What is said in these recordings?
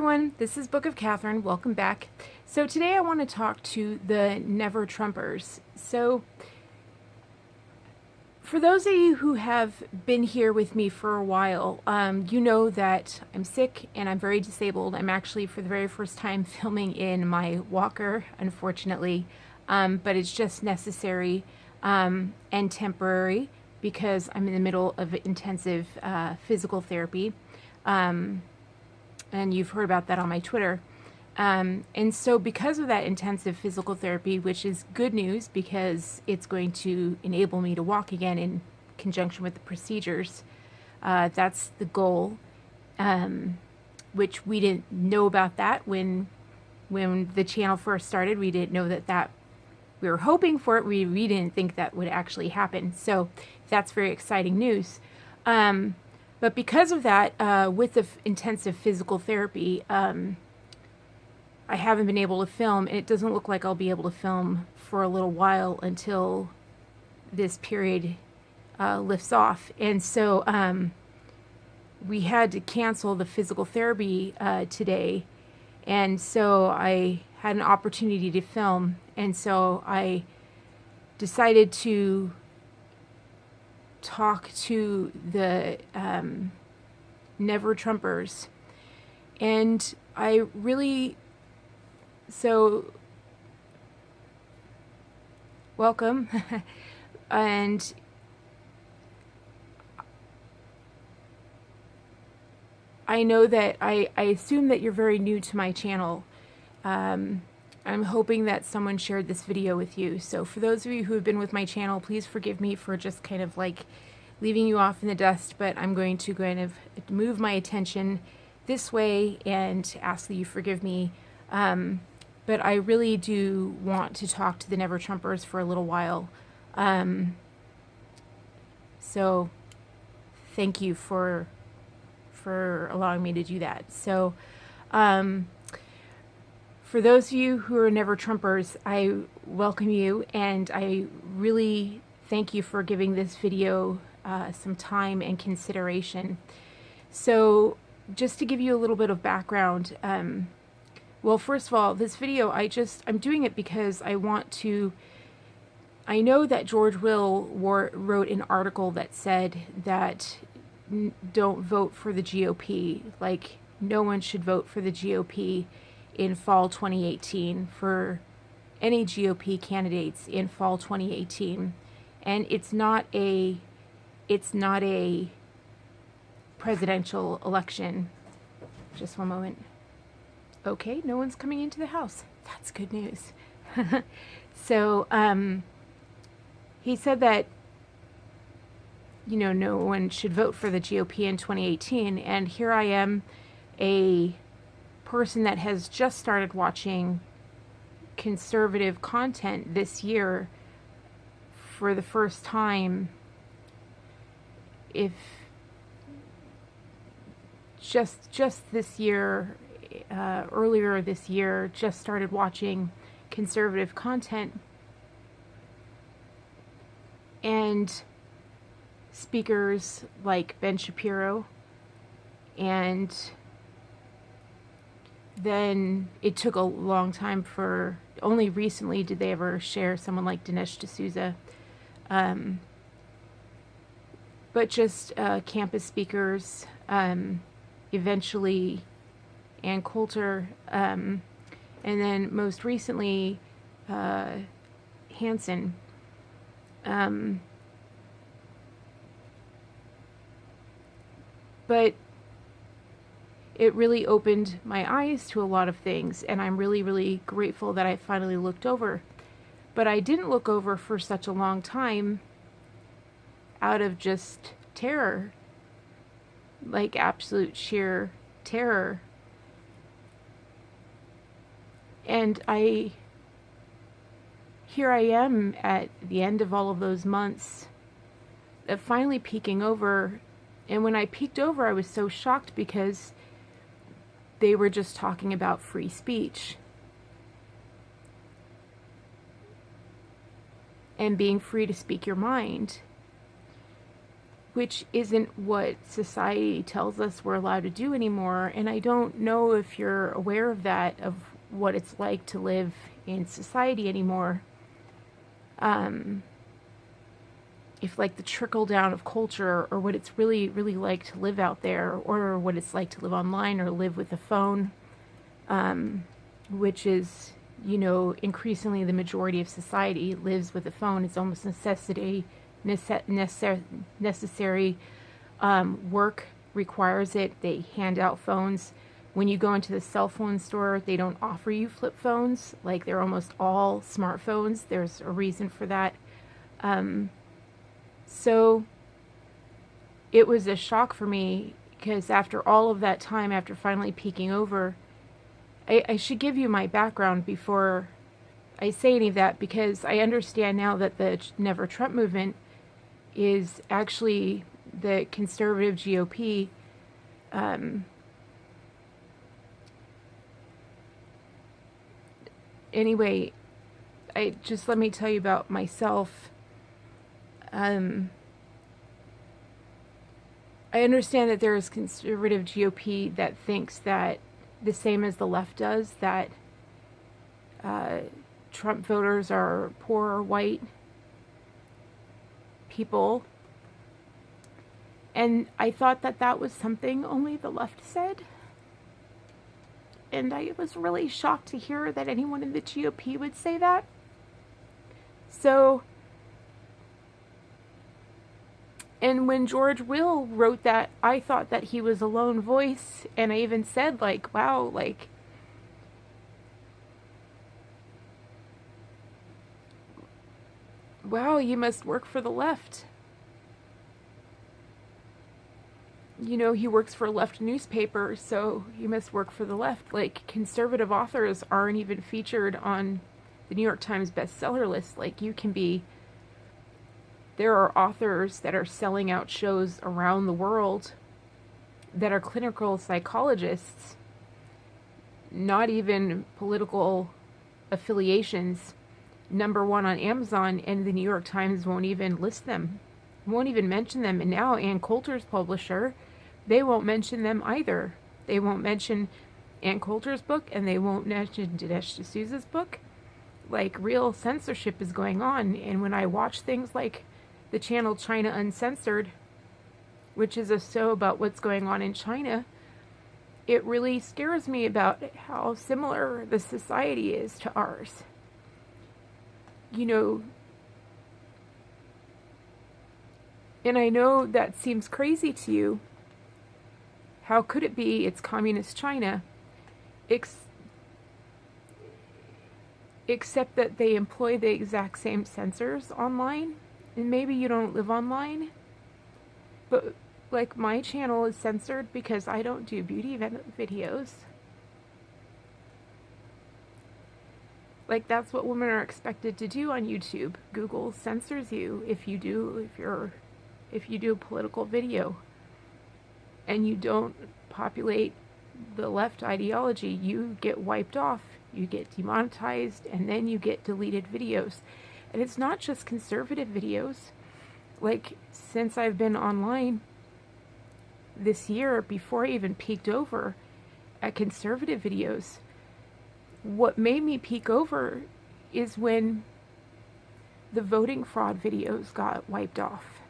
everyone, this is Book of Katherine. Welcome back. So today I want to talk to the Never Trumpers. So for those of you who have been here with me for a while, you know that I'm sick and I'm very disabled. I'm actually for the very first time filming in my walker, unfortunately, but it's just necessary and temporary because I'm in the middle of intensive physical therapy. And you've heard about that on my Twitter. And so because of that intensive physical therapy, which is good news because it's going to enable me to walk again in conjunction with the procedures, that's the goal, which we didn't know about that when the channel first started. We didn't know that we were hoping for it. We didn't think that would actually happen. So that's very exciting news. But because of that, with the intensive physical therapy, I haven't been able to film, and it doesn't look like I'll be able to film for a little while until this period lifts off. And so we had to cancel the physical therapy today, and so I had an opportunity to film, and so I decided to talk to the Never Trumpers. And I really, so welcome. And I know that I assume that you're very new to my channel. I'm hoping that someone shared this video with you. So for those of you who have been with my channel, please forgive me for just kind of like leaving you off in the dust, but I'm going to kind of move my attention this way and ask that you forgive me. But I really do want to talk to the Never Trumpers for a little while. So thank you for allowing me to do that. So, for those of you who are Never Trumpers, I welcome you, and I really thank you for giving this video some time and consideration. So just to give you a little bit of background, well, first of all, this video, I'm doing it because I know that George Will wrote an article that said that don't vote for the GOP, like no one should vote for the GOP in fall 2018, for any GOP candidates in fall 2018. And it's not a presidential election. Just one moment. Okay, no one's coming into the house. That's good news. So he said that, you know, no one should vote for the GOP in 2018, and here I am, a person that has just started watching conservative content this year for the first time, if just this year, earlier this year, just started watching conservative content, and speakers like Ben Shapiro, and then it took a long time for, only recently did they ever share someone like Dinesh D'Souza, but just campus speakers, eventually Ann Coulter, and then most recently Hansen. But it really opened my eyes to a lot of things, and I'm really, really grateful that I finally looked over. But I didn't look over for such a long time out of just terror, like absolute sheer terror. And here I am at the end of all of those months of finally peeking over. And when I peeked over, I was so shocked because they were just talking about free speech and being free to speak your mind. which isn't what society tells us we're allowed to do anymore. And I don't know if you're aware of that, of what it's like to live in society anymore. If like the trickle down of culture, or what it's really, really like to live out there, or what it's like to live online or live with a phone, which is, you know, increasingly the majority of society lives with a phone. It's almost necessary. Work requires it. They hand out phones. When you go into the cell phone store, they don't offer you flip phones. Like, they're almost all smartphones. There's a reason for that. So it was a shock for me, because after all of that time, after finally peeking over, I should give you my background before I say any of that, because I understand now that the Never Trump movement is actually the conservative GOP. Anyway, let me tell you about myself. I understand that there is conservative GOP that thinks that, the same as the left does, that Trump voters are poor white people. And I thought that that was something only the left said. And I was really shocked to hear that anyone in the GOP would say that. So, and when George Will wrote that, I thought that he was a lone voice. And I even said, like, wow, like, wow, you must work for the left. You know, he works for a left newspaper, so you must work for the left. Like, conservative authors aren't even featured on the New York Times bestseller list. Like, there are authors that are selling out shows around the world that are clinical psychologists, not even political affiliations, #1 on Amazon, and the New York Times won't even list them, won't even mention them. And now Ann Coulter's publisher, they won't mention them either. They won't mention Ann Coulter's book, and they won't mention Dinesh D'Souza's book. Like, real censorship is going on. And when I watch things like the channel China Uncensored, which is a show about what's going on in China, it really scares me about how similar the society is to ours. You know, and I know that seems crazy to you. How could it be? It's communist China. Except that they employ the exact same censors online. And maybe you don't live online, but like, my channel is censored because I don't do beauty videos. Like, that's what women are expected to do on YouTube. Google censors you if you do a political video and you don't populate the left ideology. You get wiped off, you get demonetized, and then you get deleted videos. And it's not just conservative videos. Like, since I've been online this year, before I even peeked over at conservative videos, what made me peek over is when the voting fraud videos got wiped off.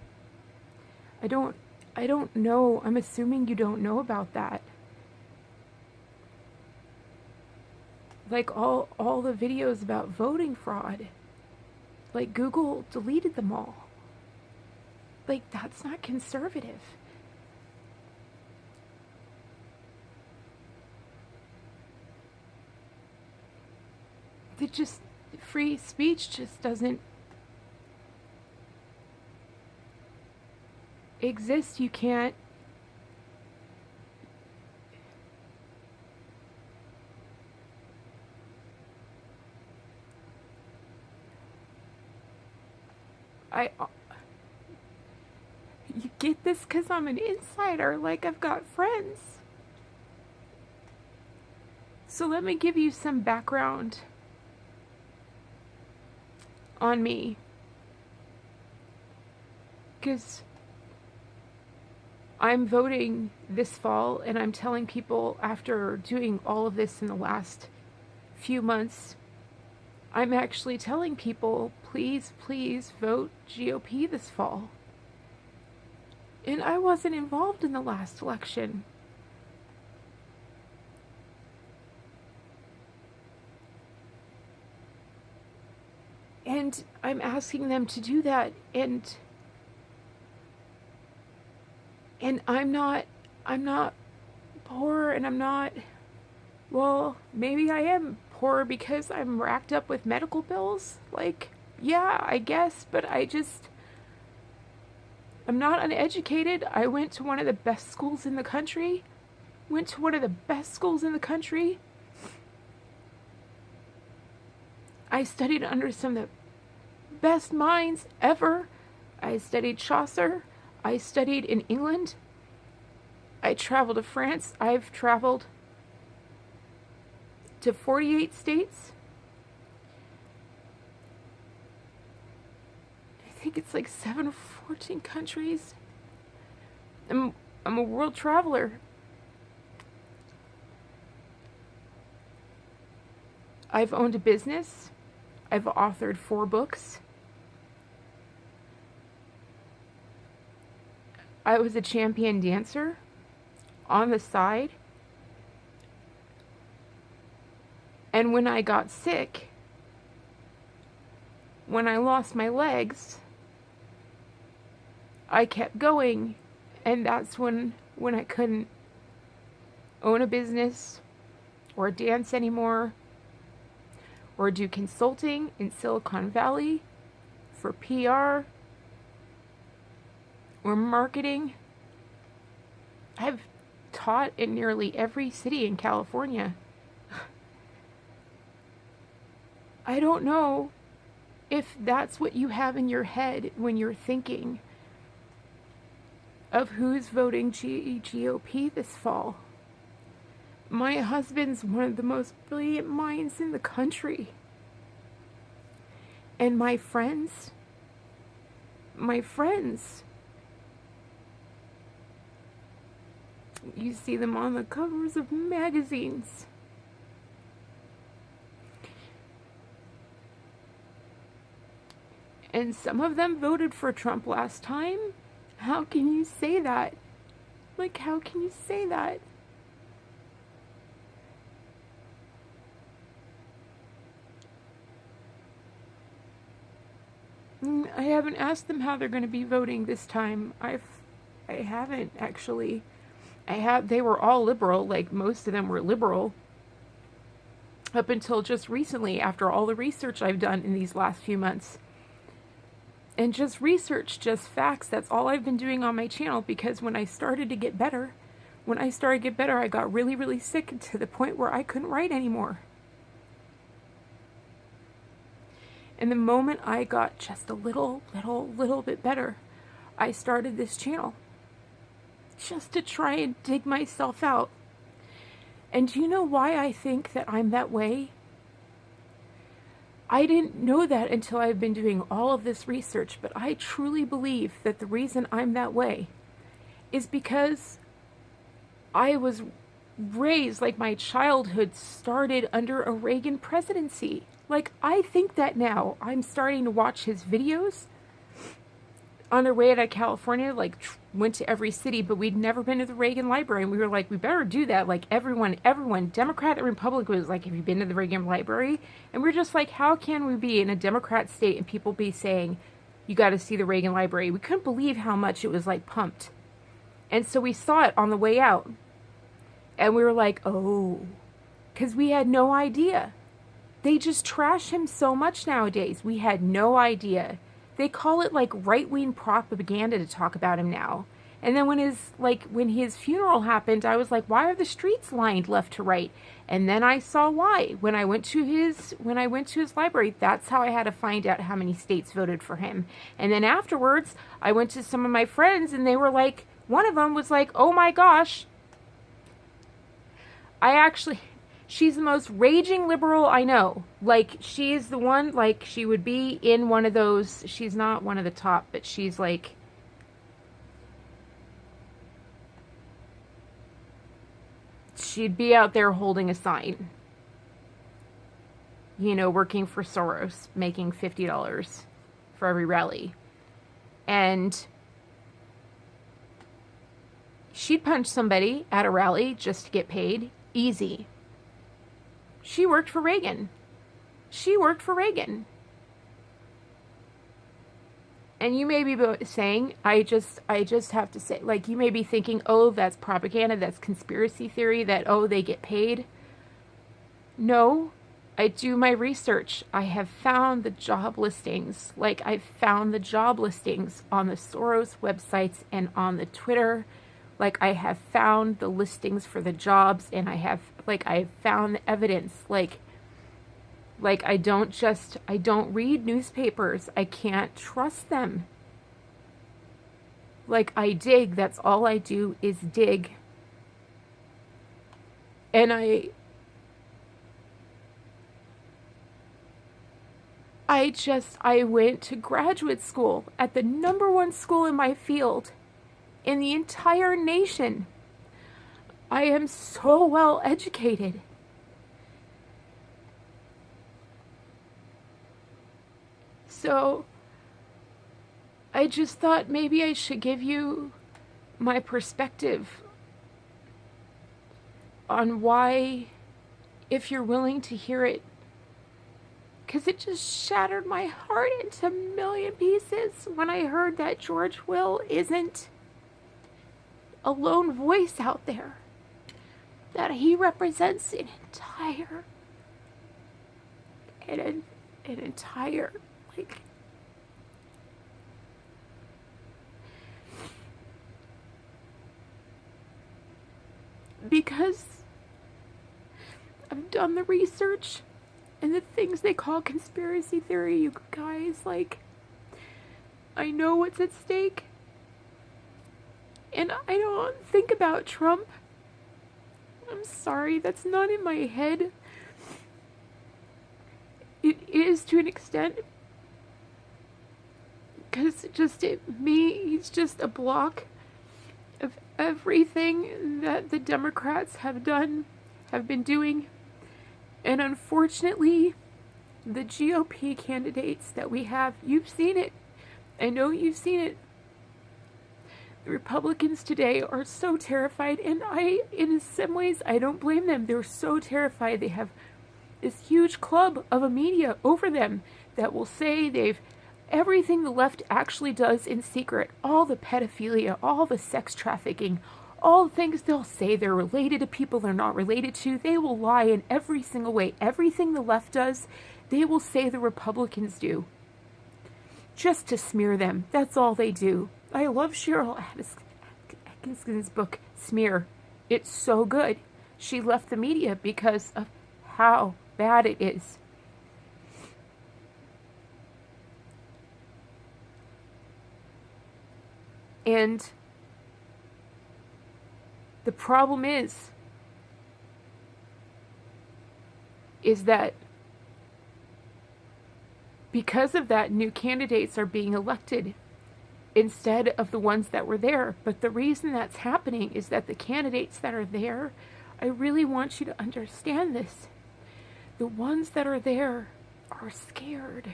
I don't know. I'm assuming you don't know about that. Like, all the videos about voting fraud, like, Google deleted them all. Like, that's not conservative. Free speech just doesn't exist. You can't. You get this because I'm an insider. Like, I've got friends. So let me give you some background on me. Because I'm voting this fall, and I'm telling people after doing all of this in the last few months, I'm actually telling people, please, please vote GOP this fall. And I wasn't involved in the last election. And I'm asking them to do that, and I'm not poor, and I'm not, well, maybe I am poor because I'm racked up with medical bills. Like, yeah, I guess, but I'm not uneducated. I went to one of the best schools in the country. I studied under some of the best minds ever. I studied Chaucer. I studied in England. I traveled to France. I've traveled to 48 states. I think it's like 7 or 14 countries. I'm a world traveler. I've owned a business. I've authored 4 books. I was a champion dancer on the side. And when I got sick, when I lost my legs, I kept going. And that's when I couldn't own a business or dance anymore, or do consulting in Silicon Valley for PR or marketing. I've taught in nearly every city in California. I don't know if that's what you have in your head when you're thinking of who's voting GOP this fall. My husband's one of the most brilliant minds in the country. And my friends, you see them on the covers of magazines. And some of them voted for Trump last time. How can you say that? Like, how can you say that? I haven't asked them how they're going to be voting this time. I haven't actually. They were all liberal, like most of them were liberal. Up until just recently, after all the research I've done in these last few months. And just research, just facts, that's all I've been doing on my channel, because when I started to get better, I got really, really sick to the point where I couldn't write anymore. And the moment I got just a little bit better, I started this channel. Just to try and dig myself out. And do you know why I think that I'm that way? I didn't know that until I've been doing all of this research, but I truly believe that the reason I'm that way is because I was raised, like my childhood started under a Reagan presidency. Like, I think that now. I'm starting to watch his videos. On their way out of California, like, went to every city, but we'd never been to the Reagan Library. And we were like, we better do that. Like, everyone, Democrat and Republican was like, have you been to the Reagan Library? And we're just like, how can we be in a Democrat state and people be saying, you got to see the Reagan Library? We couldn't believe how much it was, like, pumped. And so we saw it on the way out. And we were like, oh, because we had no idea. They just trash him so much nowadays. We had no idea. They call it like right-wing propaganda to talk about him now. And then when his funeral happened, I was like, why are the streets lined left to right? And then I saw why. When I went to his library, that's how I had to find out how many states voted for him. And then afterwards, I went to some of my friends, and they were like, one of them was like, oh my gosh. She's the most raging liberal I know. Like, she's the one, like, she would be in one of those, she's not one of the top, but she's like, she'd be out there holding a sign, working for Soros, making $50 for every rally. And she'd punch somebody at a rally just to get paid. Easy. She worked for Reagan. And you may be saying, I just have to say, like, you may be thinking, oh, that's propaganda, that's conspiracy theory, that, oh, they get paid. No, I do my research. I have found the job listings. Like, I've found the job listings on the Soros websites and on the Twitter. Like, I have found the listings for the jobs, and I have found the evidence. Like, I don't read newspapers. I can't trust them. Like, I dig. That's all I do is dig. And I went to graduate school at the #1 school in my field in the entire nation. I am so well educated. So I just thought maybe I should give you my perspective on why, if you're willing to hear it, because it just shattered my heart into a million pieces when I heard that George Will isn't a lone voice out there, that he represents an entire like, because I've done the research and the things they call conspiracy theory, you guys, like, I know what's at stake. And I don't think about Trump. I'm sorry, that's not in my head. It is to an extent, because he's just a block of everything that the Democrats have been doing. And unfortunately, the GOP candidates that we have, you've seen it. I know you've seen it. The Republicans today are so terrified, and in some ways, I don't blame them. They're so terrified. They have this huge club of a media over them that will say they've everything the left actually does in secret, all the pedophilia, all the sex trafficking, all the things they'll say they're related to people they're not related to. They will lie in every single way. Everything the left does, they will say the Republicans do, just to smear them. That's all they do. I love Cheryl Atkinson's book, Smear. It's so good. She left the media because of how bad it is. And the problem is that because of that, new candidates are being elected instead of the ones that were there. But the reason that's happening is that the candidates that are there, I really want you to understand this. The ones that are there are scared.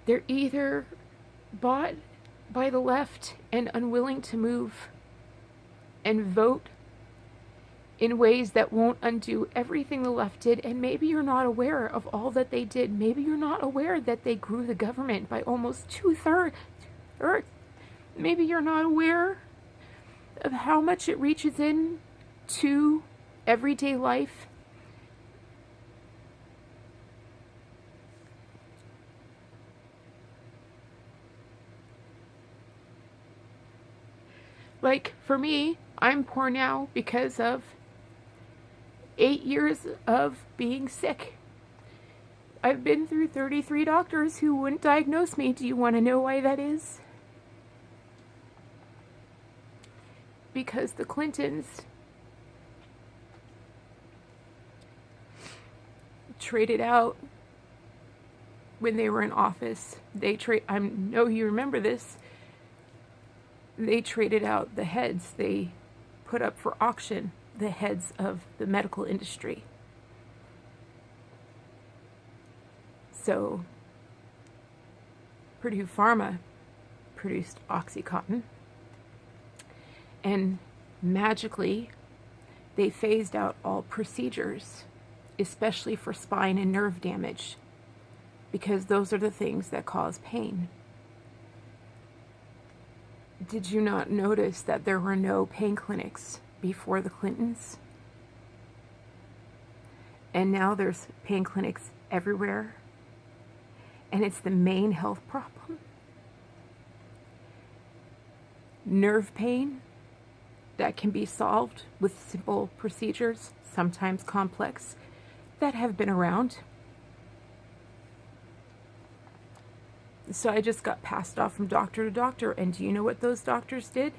They're either bought by the left and unwilling to move and vote in ways that won't undo everything the left did. And maybe you're not aware of all that they did. Maybe you're not aware that they grew the government by almost 2/3. Maybe you're not aware of how much it reaches in to everyday life. Like, for me, I'm poor now because of 8 years of being sick. I've been through 33 doctors who wouldn't diagnose me. Do you want to know why that is? Because the Clintons traded out when they were in office. I know you remember this. They traded out the heads. They put up for auction the heads of the medical industry. So Purdue Pharma produced OxyContin, and magically they phased out all procedures, especially for spine and nerve damage, because those are the things that cause pain. Did you not notice that there were no pain clinics before the Clintons? And now there's pain clinics everywhere, and it's the main health problem. Nerve pain that can be solved with simple procedures, sometimes complex, that have been around. So I just got passed off from doctor to doctor, and do you know what those doctors did?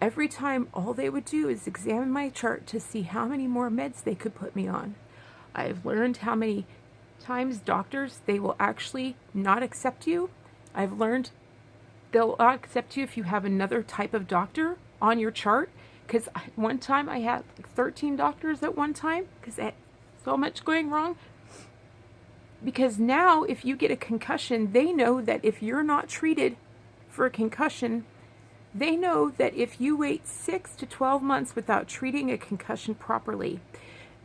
Every time, all they would do is examine my chart to see how many more meds they could put me on. I've learned how many times doctors, they will actually not accept you. I've learned they'll not accept you if you have another type of doctor on your chart. Because one time I had like 13 doctors at one time because I had so much going wrong. Because now if you get a concussion, they know that if you're not treated for a concussion, they know that if you wait 6 to 12 months without treating a concussion properly,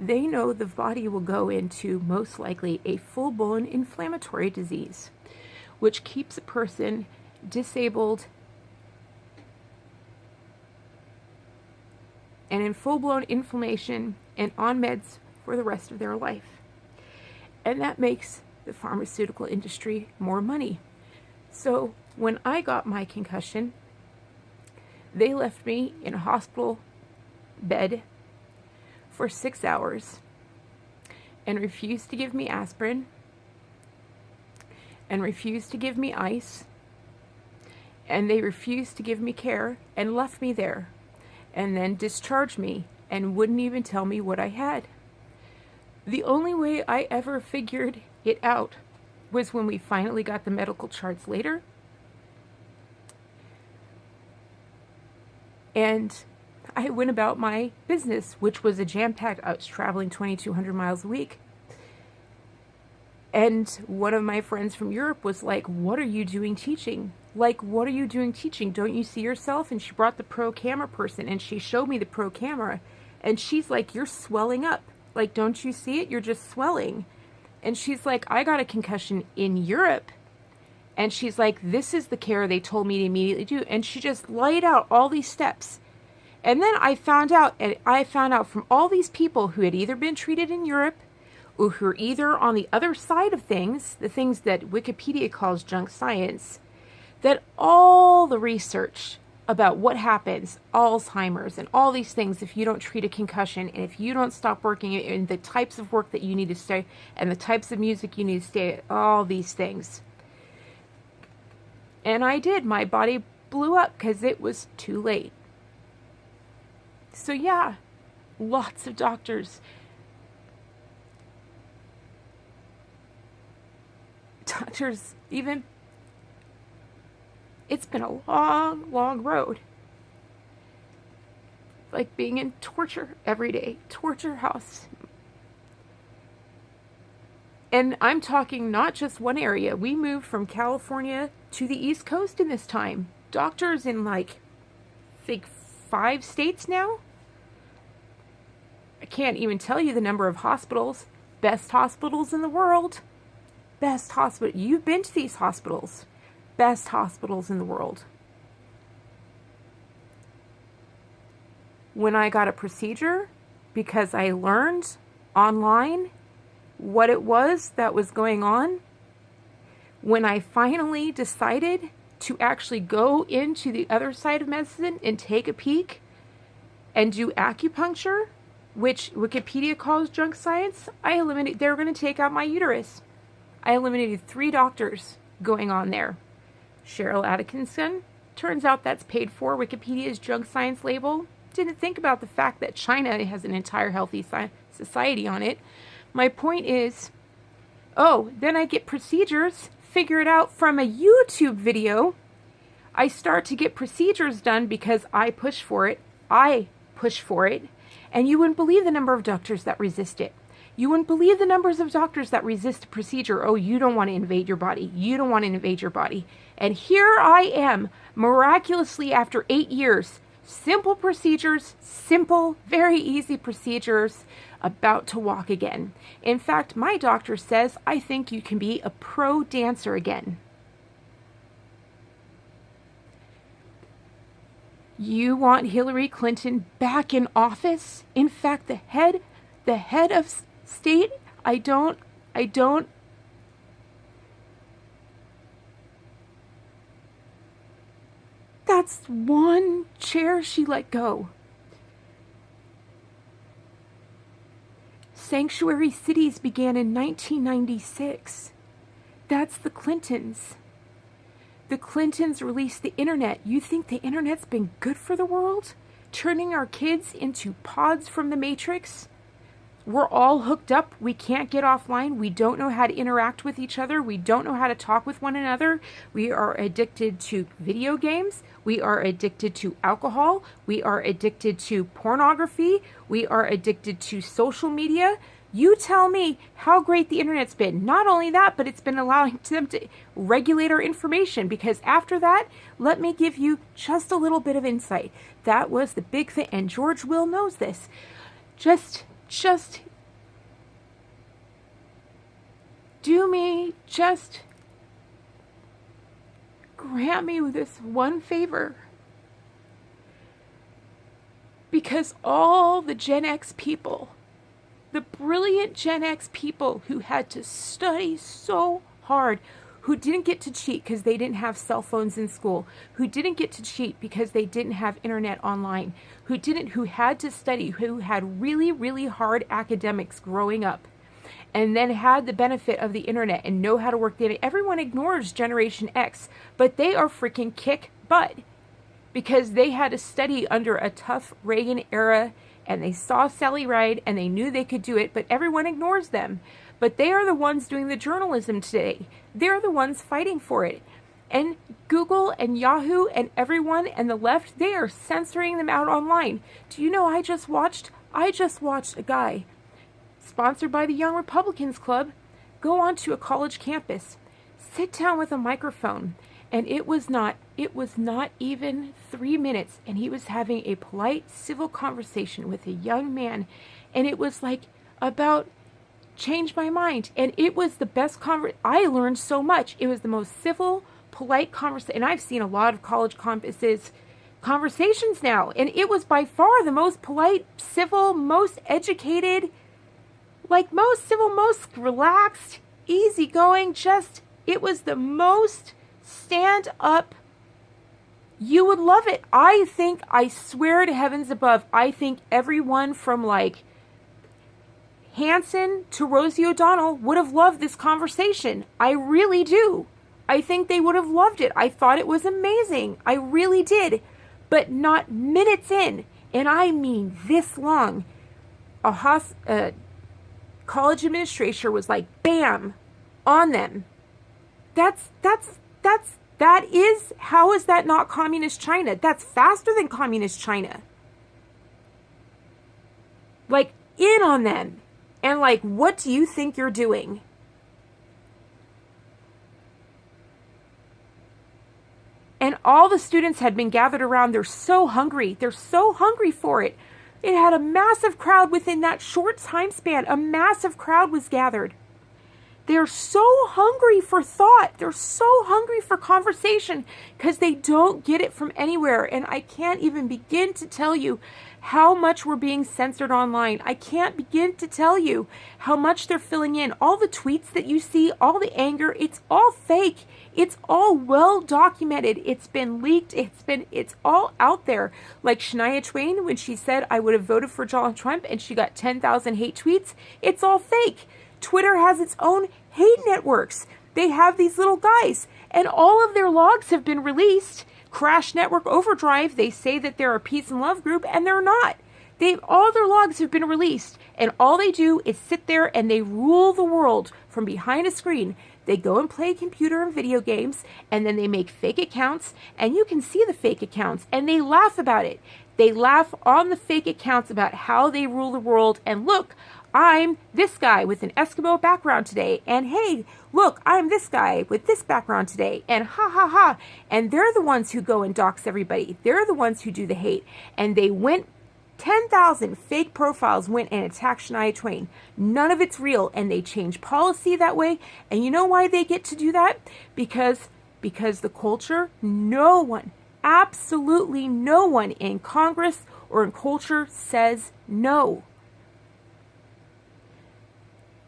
they know the body will go into most likely a full-blown inflammatory disease, which keeps a person disabled and in full-blown inflammation and on meds for the rest of their life. And that makes the pharmaceutical industry more money. So when I got my concussion, they left me in a hospital bed for 6 hours and refused to give me aspirin and refused to give me ice, and they refused to give me care and left me there, and then discharged me and wouldn't even tell me what I had. The only way I ever figured it out was when we finally got the medical charts later. And I went about my business, which was a jam-packed, I was traveling 2,200 miles a week. And one of my friends from Europe was like, "What are you doing teaching? Like, what are you doing teaching? Don't you see yourself?" And she brought the pro camera person and she showed me the pro camera. And she's like, "You're swelling up. Like, don't you see it? You're just swelling." And she's like, "I got a concussion in Europe." And she's like, "This is the care they told me to immediately do." And she just laid out all these steps. And then I found out from all these people who had either been treated in Europe or who are either on the other side of things, the things that Wikipedia calls junk science, that all the research about what happens, Alzheimer's and all these things, if you don't treat a concussion and if you don't stop working in the types of work that you need to stay and the types of music you need to stay at, all these things. And I did. My body blew up because it was too late. So yeah, lots of doctors. Doctors, even, it's been a long, long road. Like being in torture every day, torture house. And I'm talking not just one area. We moved from California to the East Coast in this time. Doctors in like, I think 5 states now. I can't even tell you the number of hospitals. Best hospitals in the world. Best hospital. You've been to these hospitals. Best hospitals in the world. When I got a procedure, because I learned online what it was that was going on, when I finally decided to actually go into the other side of medicine and take a peek and do acupuncture, which Wikipedia calls junk science, they were going to take out my uterus. I eliminated 3 doctors going on there. Cheryl Atkinson, turns out that's paid for. Wikipedia's junk science label. Didn't think about the fact that China has an entire healthy society on it. My point is, then I get procedures, figure it out from a YouTube video. I start to get procedures done because I push for it. I push for it, and you wouldn't believe the number of doctors that resist it. You wouldn't believe the numbers of doctors that resist a procedure. Oh, you don't want to invade your body. You don't want to invade your body. And here I am, miraculously after 8 years, simple procedures, simple, very easy procedures, about to walk again. In fact, my doctor says, I think you can be a pro dancer again. You want Hillary Clinton back in office? In fact, the head of state, I don't. That's one chair she let go. Sanctuary cities began in 1996. That's the Clintons. The Clintons released the internet. You think the internet's been good for the world? Turning our kids into pods from the Matrix? We're all hooked up. We can't get offline. We don't know how to interact with each other. We don't know how to talk with one another. We are addicted to video games. We are addicted to alcohol. We are addicted to pornography. We are addicted to social media. You tell me how great the internet's been. Not only that, but it's been allowing them to regulate our information, because after that, let me give you just a little bit of insight. That was the big thing, and George Will knows this. Just grant me this one favor. Because all the Gen X people, the brilliant Gen X people who had to study so hard, who didn't get to cheat because they didn't have cell phones in school, who didn't get to cheat because they didn't have internet online, who had to study, who had really, really hard academics growing up, and then had the benefit of the internet and know how to work the internet. Everyone ignores Generation X, but they are freaking kick butt because they had to study under a tough Reagan era, and they saw Sally Ride and they knew they could do it, but everyone ignores them. But they are the ones doing the journalism today. They're the ones fighting for it. And Google and Yahoo and everyone and the left, they are censoring them out online. Do you know I just watched a guy, sponsored by the Young Republicans Club, go onto a college campus, sit down with a microphone, and it was not even 3 minutes, and he was having a polite, civil conversation with a young man, and it was like about change my mind, and it was the best I learned so much. It was the most civil, polite conversation, and I've seen a lot of college campuses conversations now, and it was by far the most polite, civil, most educated, most civil, most relaxed, easygoing, it was the most stand up. You would love it. I swear to heavens above, I think everyone from Hanson to Rosie O'Donnell would have loved this conversation. I really do. I think they would have loved it. I thought it was amazing. I really did. But not minutes in, and I mean this long, a college administrator was like, bam, on them. How is that not communist China? That's faster than communist China. In on them. And what do you think you're doing? And all the students had been gathered around. They're so hungry. They're so hungry for it. It had a massive crowd within that short time span. A massive crowd was gathered. They're so hungry for thought. They're so hungry for conversation because they don't get it from anywhere. And I can't even begin to tell you how much we're being censored online. I can't begin to tell you how much they're filling in. All the tweets that you see, all the anger, it's all fake. It's all well documented. It's been leaked. It's all out there. Like Shania Twain, when she said, I would have voted for Donald Trump, and she got 10,000 hate tweets. It's all fake. Twitter has its own hate networks. They have these little guys, and all of their logs have been released. Crash Network Overdrive, they say that they're a peace and love group, and they're not. All their logs have been released, and all they do is sit there and they rule the world from behind a screen. They go and play computer and video games, and then they make fake accounts, and you can see the fake accounts, and they laugh about it. They laugh on the fake accounts about how they rule the world. And look, I'm this guy with an Eskimo background today. And hey, look, I'm this guy with this background today. And ha ha ha. And they're the ones who go and dox everybody. They're the ones who do the hate. And they went 10,000 fake profiles went and attacked Shania Twain. None of it's real. And they change policy that way. And you know why they get to do that? Because the culture, no one, absolutely no one in Congress or in culture says no.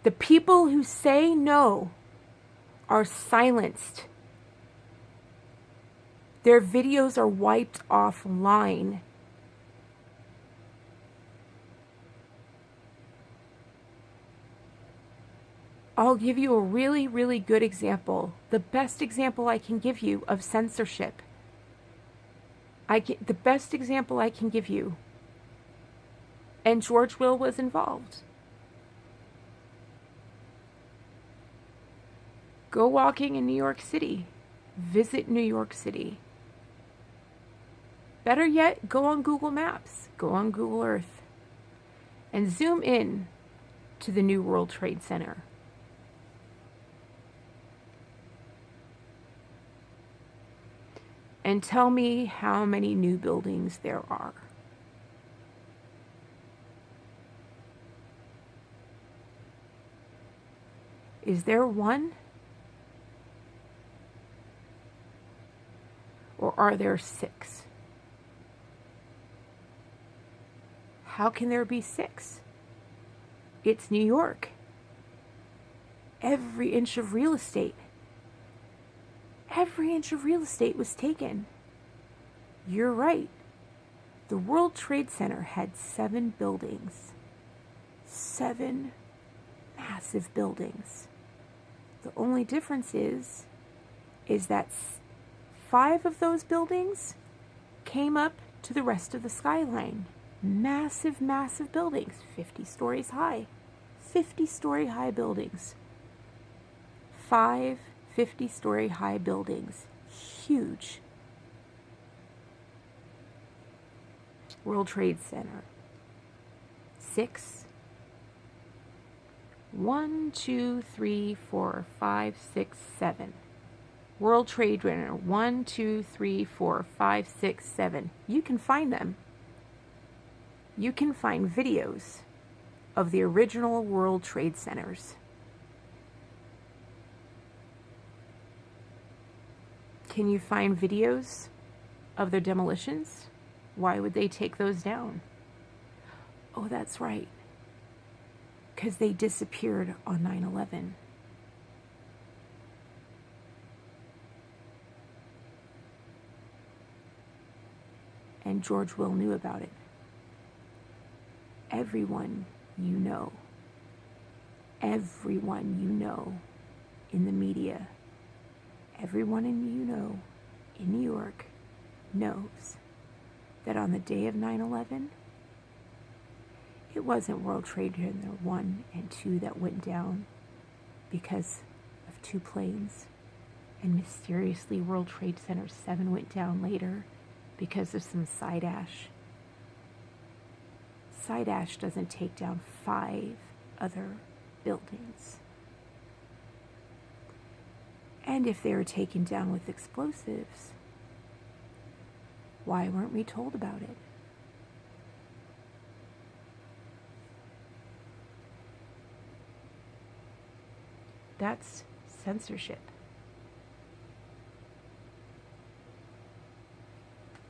The people who say no are silenced. Their videos are wiped offline. I'll give you a really, really good example. The best example I can give you of censorship. The best example I can give you. And George Will was involved. Go walking in New York City. Visit New York City. Better yet, go on Google Maps. Go on Google Earth. And zoom in to the new World Trade Center. And tell me how many new buildings there are. Is there one? Or are there 6? How can there be 6? It's New York. Every inch of real estate was taken. You're right. The World Trade Center had 7 buildings. 7 massive buildings. The only difference is that 5 of those buildings came up to the rest of the skyline. Massive, massive buildings. 50 stories high. 50-story high buildings. 5 50-story high buildings. Huge. World Trade Center. 6. 1, 2, 3, 4, 5, 6, 7. World Trade Center. 1, 2, 3, 4, 5, 6, 7. You can find them. You can find videos of the original World Trade Centers. Can you find videos of their demolitions? Why would they take those down? Oh, that's right. Because they disappeared on 9/11. And George Will knew about it. Everyone you know in the media, everyone in New York knows that on the day of 9/11, it wasn't World Trade Center 1 and 2 that went down because of 2 planes, and mysteriously World Trade Center 7 went down later because of some side ash. Side ash doesn't take down 5 other buildings. And if they were taken down with explosives, why weren't we told about it? That's censorship.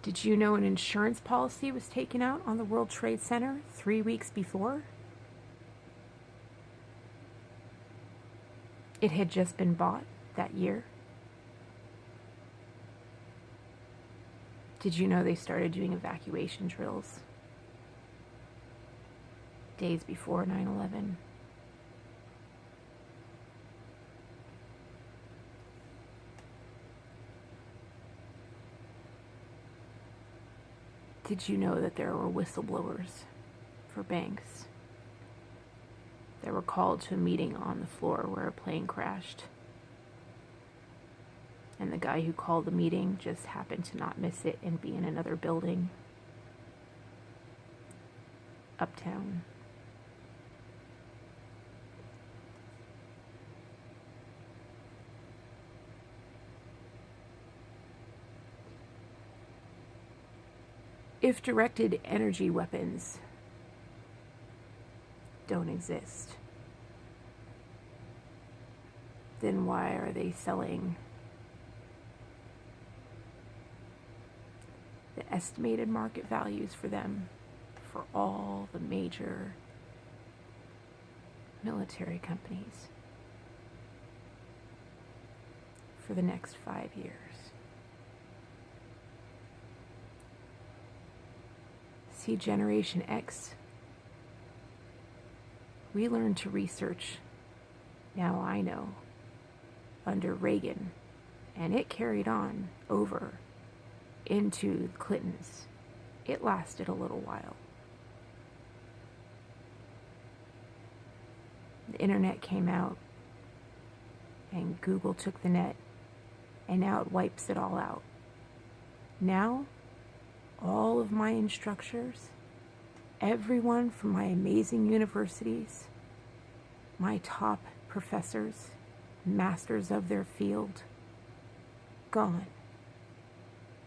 Did you know an insurance policy was taken out on the World Trade Center 3 weeks before? It had just been bought that year. Did you know they started doing evacuation drills days before 9/11? Did you know that there were whistleblowers for banks that were called to a meeting on the floor where a plane crashed? And the guy who called the meeting just happened to not miss it and be in another building. uptown. If directed energy weapons don't exist, then why are they selling the estimated market values for them for all the major military companies for the next 5 years? See, Generation X, we learned to research, now I know, under Reagan, and it carried on over into the Clintons. It lasted a little while. The internet came out, and Google took the net, and now it wipes it all out. Now, all of my instructors, everyone from my amazing universities, my top professors, masters of their field, gone.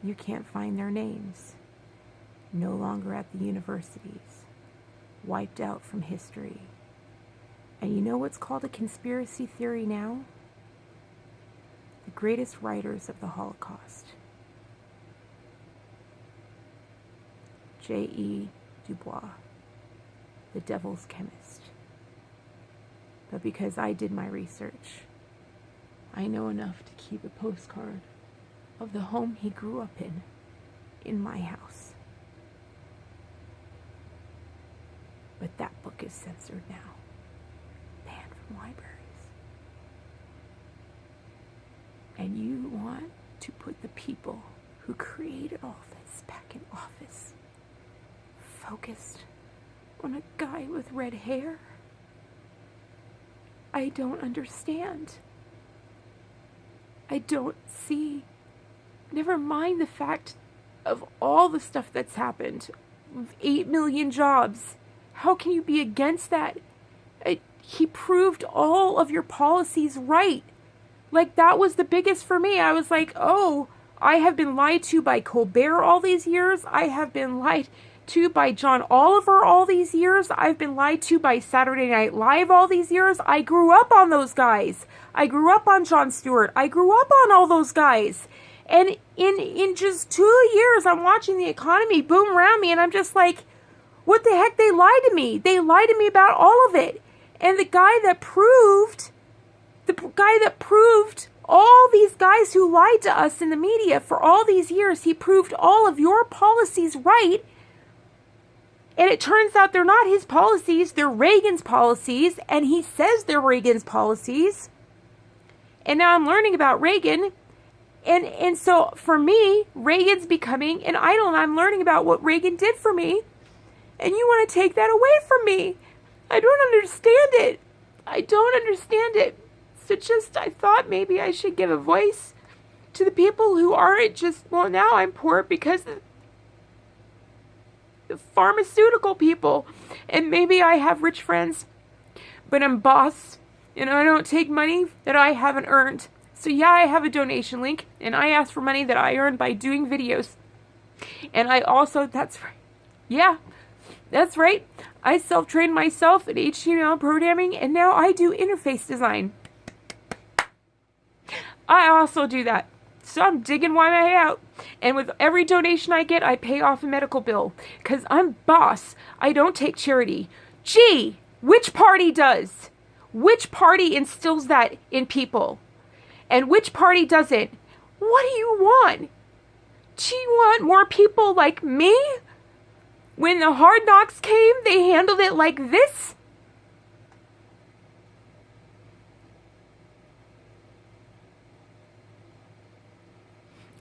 You can't find their names. No longer at the universities. Wiped out from history. And you know what's called a conspiracy theory now? The greatest writers of the Holocaust. J.E. Dubois, the devil's chemist. But because I did my research, I know enough to keep a postcard of the home he grew up in my house. But that book is censored now, banned from libraries. And you want to put the people who created all this back in office, focused on a guy with red hair? I don't understand. I don't see. Never mind the fact of all the stuff that's happened. 8 million jobs. How can you be against that? He proved all of your policies right. Like, that was the biggest for me. I was like, oh, I have been lied to by Colbert all these years. I have been lied to by John Oliver all these years. I've been lied to by Saturday Night Live all these years. I grew up on those guys. I grew up on Jon Stewart. I grew up on all those guys. And in just 2 years, I'm watching the economy boom around me, and I'm just like, what the heck? They lied to me. They lied to me about all of it. And the guy that proved all these guys who lied to us in the media for all these years, he proved all of your policies right. And it turns out they're not his policies, they're Reagan's policies, and he says they're Reagan's policies. And now I'm learning about Reagan. And so for me, Reagan's becoming an idol, and I'm learning about what Reagan did for me. And you want to take that away from me. I don't understand it. I don't understand it. So I thought maybe I should give a voice to the people who aren't just, well, now I'm poor because of the pharmaceutical people. And maybe I have rich friends, but I'm boss, and I don't take money that I haven't earned. So yeah, I have a donation link, and I ask for money that I earned by doing videos. And I also, that's right. Yeah, that's right. I self-trained myself in HTML programming, and now I do interface design. I also do that. So I'm digging my way out. And with every donation I get, I pay off a medical bill. Because I'm boss. I don't take charity. Gee, which party does? Which party instills that in people? And which party doesn't? What do you want? Do you want more people like me? When the hard knocks came, they handled it like this?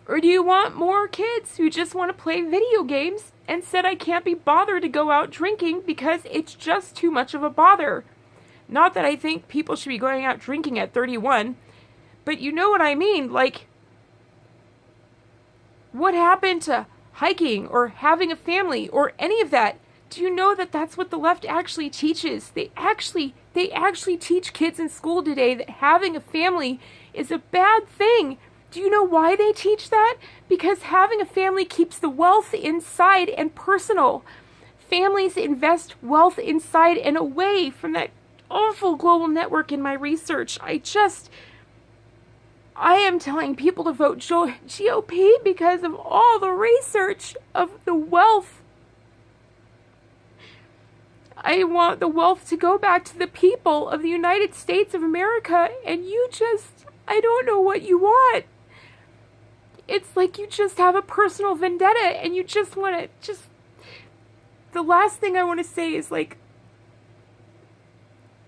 Or do you want more kids who just want to play video games and said I can't be bothered to go out drinking because it's just too much of a bother? Not that I think people should be going out drinking at 31, but you know what I mean. Like, what happened to hiking or having a family or any of that Do you know that that's what the left actually teaches? They actually teach kids in school today that having a family is a bad thing. Do you know why they teach that? Because having a family keeps the wealth inside and personal. Families invest wealth inside and away from that awful global network. In my research, I am telling people to vote GOP because of all the research of the wealth. I want the wealth to go back to the people of the United States of America, and I don't know what you want. It's like you just have a personal vendetta, and you just want to the last thing I want to say is, like,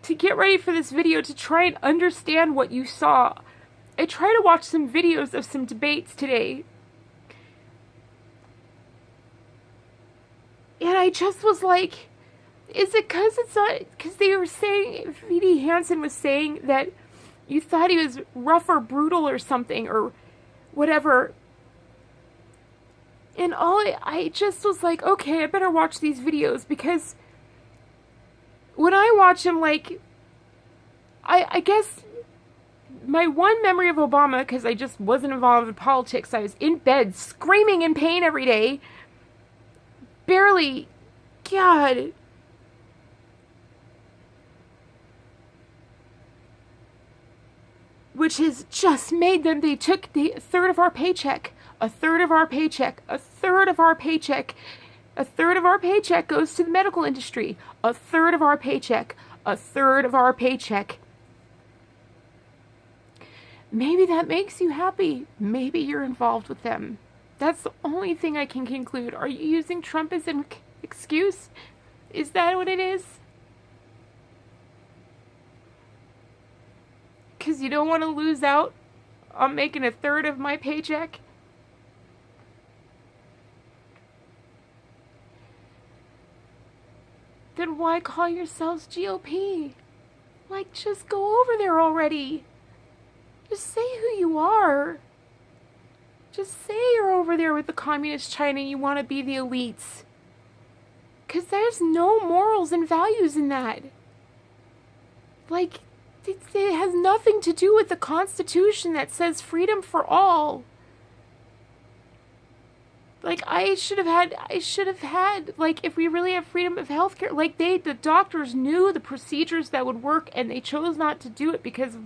to get ready for this video, to try and understand what you saw. I tried to watch some videos of some debates today, and I just was like, is it because they were saying, V.D. Hansen was saying that you thought he was rough or brutal or something or whatever. And I just was like, okay, I better watch these videos, because when I watch him, like, I guess my one memory of Obama, because I just wasn't involved in politics, I was in bed screaming in pain every day, barely, God, which has just made them, they took a third of our paycheck, a third of our paycheck, a third of our paycheck, a third of our paycheck goes to the medical industry, a third of our paycheck, a third of our paycheck. Maybe that makes you happy. Maybe you're involved with them. That's the only thing I can conclude. Are you using Trump as an excuse? Is that what it is? Because you don't want to lose out on making a third of my paycheck? Then why call yourselves GOP? Like, just go over there already. Just say who you are. Just say you're over there with the communist China and you want to be the elites. Because there's no morals and values in that. Like, it has nothing to do with the Constitution that says freedom for all. Like, I should have had, like, if we really have freedom of healthcare, like, the doctors knew the procedures that would work, and they chose not to do it because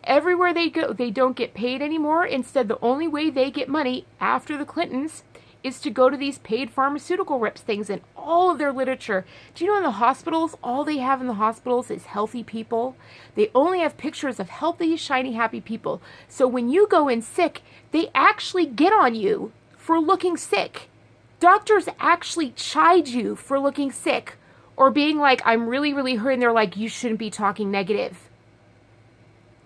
everywhere they go, they don't get paid anymore. Instead, the only way they get money after the Clintons is to go to these paid pharmaceutical reps things, and all of their literature. Do you know in the hospitals, all they have in the hospitals is healthy people? They only have pictures of healthy, shiny, happy people. So when you go in sick, they actually get on you for looking sick. Doctors actually chide you for looking sick or being like, I'm really, really hurt. And they're like, you shouldn't be talking negative.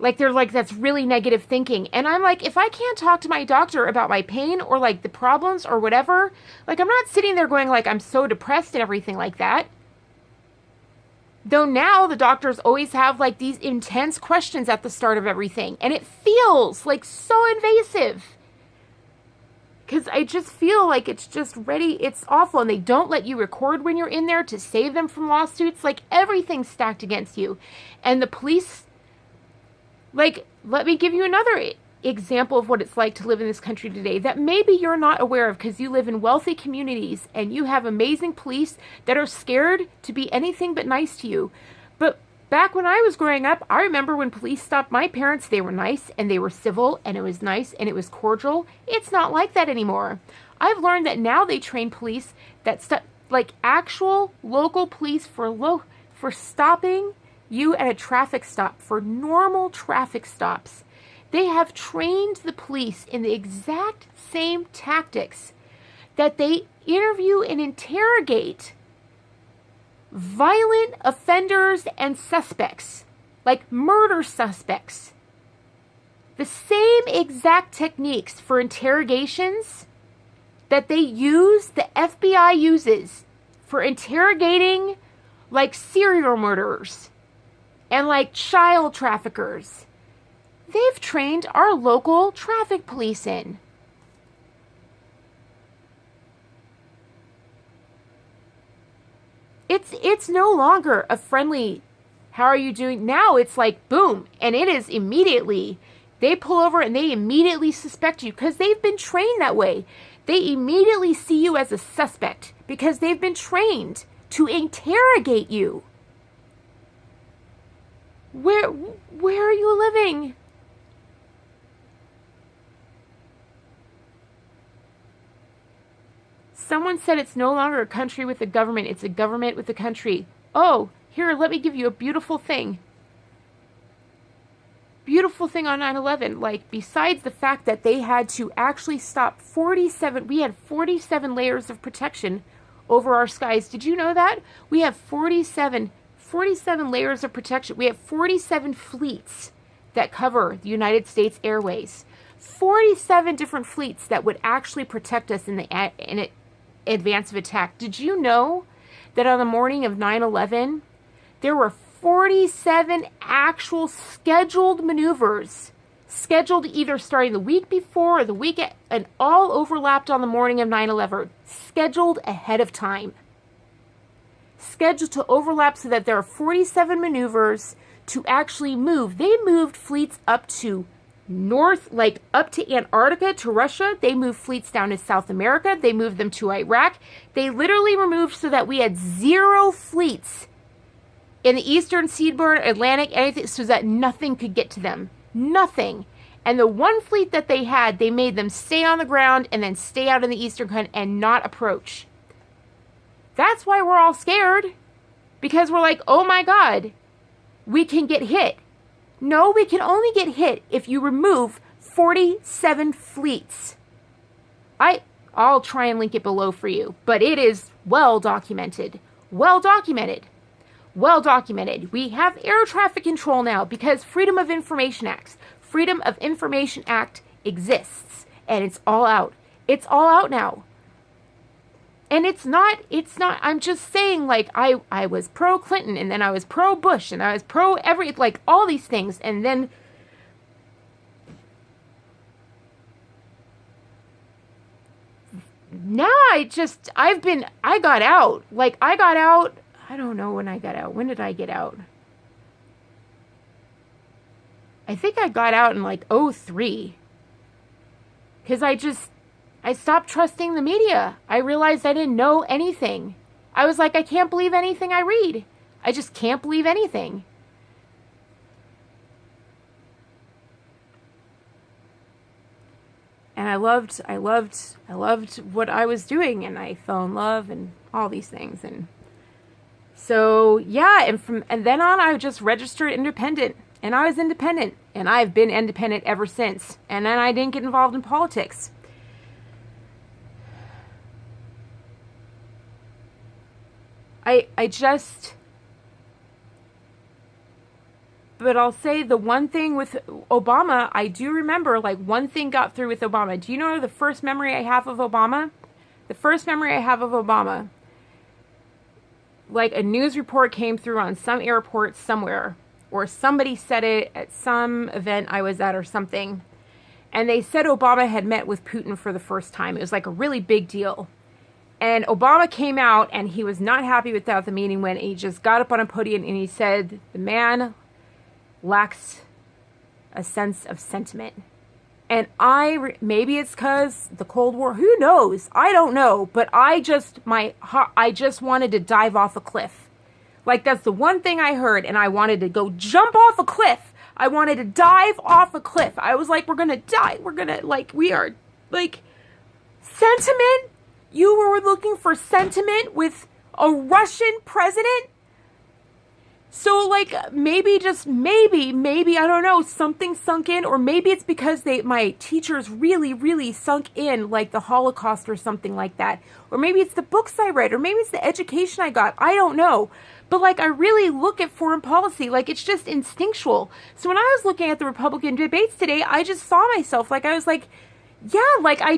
Like, they're like, that's really negative thinking. And I'm like, if I can't talk to my doctor about my pain or, like, the problems or whatever, like, I'm not sitting there going, like, I'm so depressed and everything like that. Though now the doctors always have, like, these intense questions at the start of everything. And it feels, like, so invasive. Because I just feel like it's just ready. It's awful. And they don't let you record when you're in there to save them from lawsuits. Like, everything's stacked against you. And the police... Like, let me give you another example of what it's like to live in this country today that maybe you're not aware of because you live in wealthy communities and you have amazing police that are scared to be anything but nice to you. But back when I was growing up, I remember when police stopped my parents, they were nice and they were civil and it was nice and it was cordial. It's not like that anymore. I've learned that now they train police that like actual local police for stopping you at a traffic stop, for normal traffic stops. They have trained the police in the exact same tactics that they interview and interrogate violent offenders and suspects, like murder suspects. The same exact techniques for interrogations that they use, the FBI uses for interrogating, like, serial murderers and, like, child traffickers. They've trained our local traffic police in. It's no longer a friendly, how are you doing? Now it's like, boom. And it is immediately, they pull over and they immediately suspect you because they've been trained that way. They immediately see you as a suspect because they've been trained to interrogate you. Where are you living? Someone said it's no longer a country with a government, it's a government with a country. Oh, here, let me give you a beautiful thing. Beautiful thing on 9/11. Like, besides the fact that they had to actually stop 47, we had 47 layers of protection over our skies. Did you know that? We have 47 layers of protection. We have 47 fleets that cover the United States airways. 47 different fleets that would actually protect us in advance of attack. Did you know that on the morning of 9/11, there were 47 actual scheduled maneuvers, scheduled either starting the week before or the week, and all overlapped on the morning of 9/11, scheduled ahead of time. Scheduled to overlap so that there are 47 maneuvers to actually move. They moved fleets up to north, like up to Antarctica, to Russia. They moved fleets down to South America. They moved them to Iraq. They literally removed so that we had 0 fleets in the Eastern Seaboard, Atlantic, anything, so that nothing could get to them. Nothing. And the one fleet that they had, they made them stay on the ground and then stay out in the Eastern Continent and not approach. That's why we're all scared. Because we're like, oh my God, we can get hit. No, we can only get hit if you remove 47 fleets. I'll try and link it below for you, but it is well documented. Well documented. Well documented. We have air traffic control now because Freedom of Information Act exists, and it's all out. It's all out now. And it's not, I'm just saying, like, I was pro Clinton, and then I was pro Bush, and I was pro like all these things, and then now I got out. Like, I got out, I don't know when I got out. When did I get out? I think I got out in like 2003. Because I stopped trusting the media. I realized I didn't know anything. I was like, I can't believe anything I read. I just can't believe anything. And I loved what I was doing, and I fell in love and all these things. And so, yeah, and then on I just registered independent, and I was independent, and I've been independent ever since. And then I didn't get involved in politics. But I'll say the one thing with Obama, I do remember, like, one thing got through with Obama. Do you know the first memory I have of Obama? The first memory I have of Obama, like, a news report came through on some airport somewhere, or somebody said it at some event I was at or something, and they said Obama had met with Putin for the first time. It was like a really big deal. And Obama came out, and he was not happy with how the meeting went. And he just got up on a podium, and he said, the man lacks a sense of sentiment. And maybe it's because the Cold War, who knows? I don't know. But I just wanted to dive off a cliff. Like, that's the one thing I heard, and I wanted to go jump off a cliff. I wanted to dive off a cliff. I was like, we're going to die. We are, like, sentiment? You were looking for sentiment with a Russian president? So, like, maybe, I don't know, something sunk in, or maybe it's because my teachers really, really sunk in, like, the Holocaust or something like that. Or maybe it's the books I read, or maybe it's the education I got. I don't know. But, like, I really look at foreign policy, like, it's just instinctual. So when I was looking at the Republican debates today, I just saw myself, like, I was like, yeah, like, all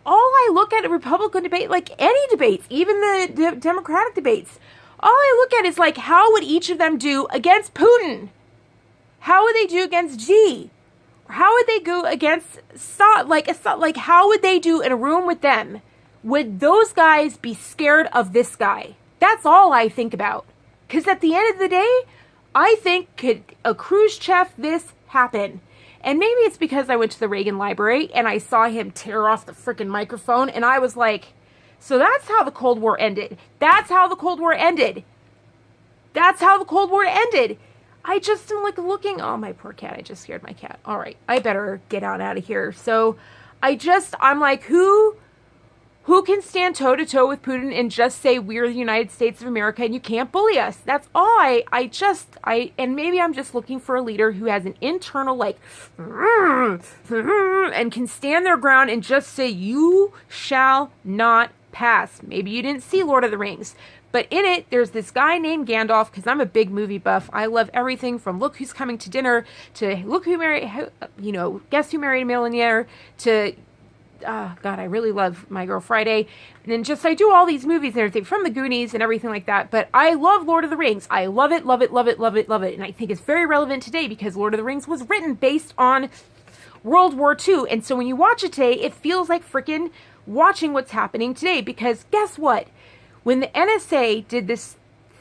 I look at a Republican debate, like any debates, even the Democratic debates, all I look at is, like, how would each of them do against Putin? How would they do against Xi? How would they go against Assad? Like, how would they do in a room with them? Would those guys be scared of this guy? That's all I think about. Because at the end of the day, I think, could a Khrushchev this happen? And maybe it's because I went to the Reagan Library and I saw him tear off the freaking microphone, and I was like, so that's how the Cold War ended. That's how the Cold War ended. That's how the Cold War ended. I just am like looking, oh, my poor cat. I just scared my cat. All right, I better get on out of here. So I'm like, who can stand toe-to-toe with Putin and just say we're the United States of America and you can't bully us? That's all and maybe I'm just looking for a leader who has an internal, like, and can stand their ground and just say, you shall not pass. Maybe you didn't see Lord of the Rings, but in it, there's this guy named Gandalf, because I'm a big movie buff. I love everything from Look Who's Coming to Dinner to Guess Who Married a Millionaire to God, I really love My Girl Friday. And then I do all these movies and everything from the Goonies and everything like that. But I love Lord of the Rings. I love it, love it, love it, love it, love it. And I think it's very relevant today because Lord of the Rings was written based on World War II. And so when you watch it today, it feels like freaking watching what's happening today. Because guess what? When the NSA did this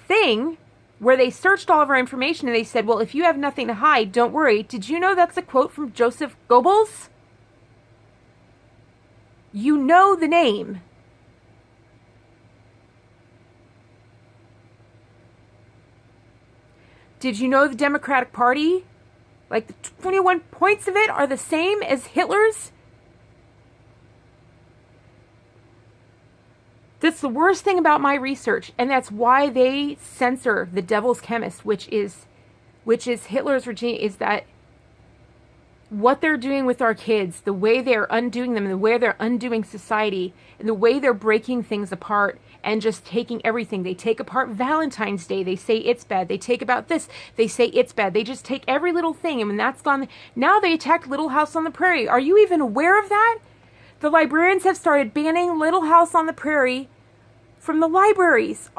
thing where they searched all of our information and they said, well, if you have nothing to hide, don't worry. Did you know that's a quote from Joseph Goebbels? You know the name. Did you know the Democratic Party, like the 21 points of it, are the same as Hitler's? That's the worst thing about my research, and that's why they censor The Devil's Chemist, which is Hitler's regime, is that what they're doing with our kids, the way they're undoing them, the way they're undoing society, and the way they're breaking things apart and just taking everything. They take apart Valentine's Day. They say it's bad. They take about this. They say it's bad. They just take every little thing. And when that's gone, now they attacked Little House on the Prairie. Are you even aware of that? The librarians have started banning Little House on the Prairie from the libraries.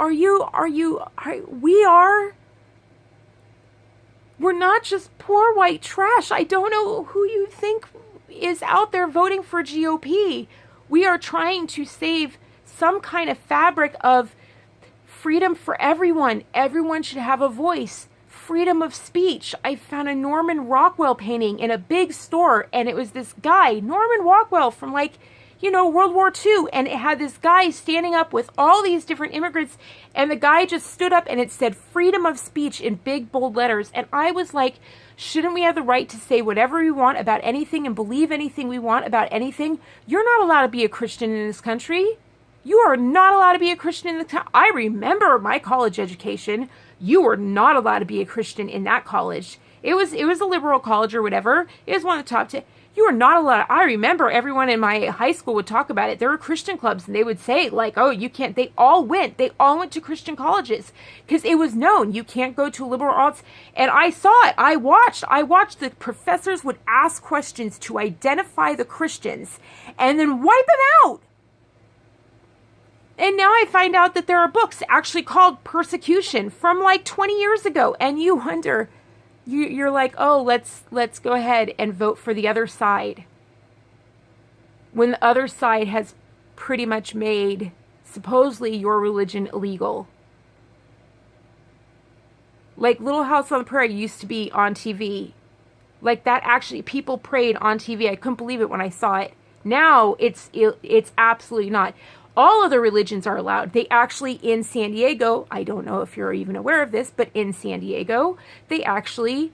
We're not just poor white trash. I don't know who you think is out there voting for GOP. We are trying to save some kind of fabric of freedom for everyone. Everyone should have a voice. Freedom of speech. I found a Norman Rockwell painting in a big store, and it was this guy, Norman Rockwell, from World War II, and it had this guy standing up with all these different immigrants, and the guy just stood up and it said freedom of speech in big bold letters. And I was like, shouldn't we have the right to say whatever we want about anything and believe anything we want about anything? You're not allowed to be a Christian in this country. You are not allowed to be a Christian in the country. I remember my college education. You were not allowed to be a Christian in that college. It was a liberal college or whatever. It was one of the top 10. You are not allowed. I remember everyone in my high school would talk about it. There were Christian clubs, and they would say, like, oh, you can't. They all went to Christian colleges because it was known you can't go to liberal arts. And I saw it. I watched the professors would ask questions to identify the Christians and then wipe them out. And now I find out that there are books actually called Persecution from like 20 years ago. And you wonder, you're like, oh, let's go ahead and vote for the other side. When the other side has pretty much made supposedly your religion illegal. Like Little House on the Prairie used to be on TV. Like that actually, people prayed on TV. I couldn't believe it when I saw it. Now it's absolutely not. All other religions are allowed. They actually, in San Diego, I don't know if you're even aware of this, but in San Diego, they actually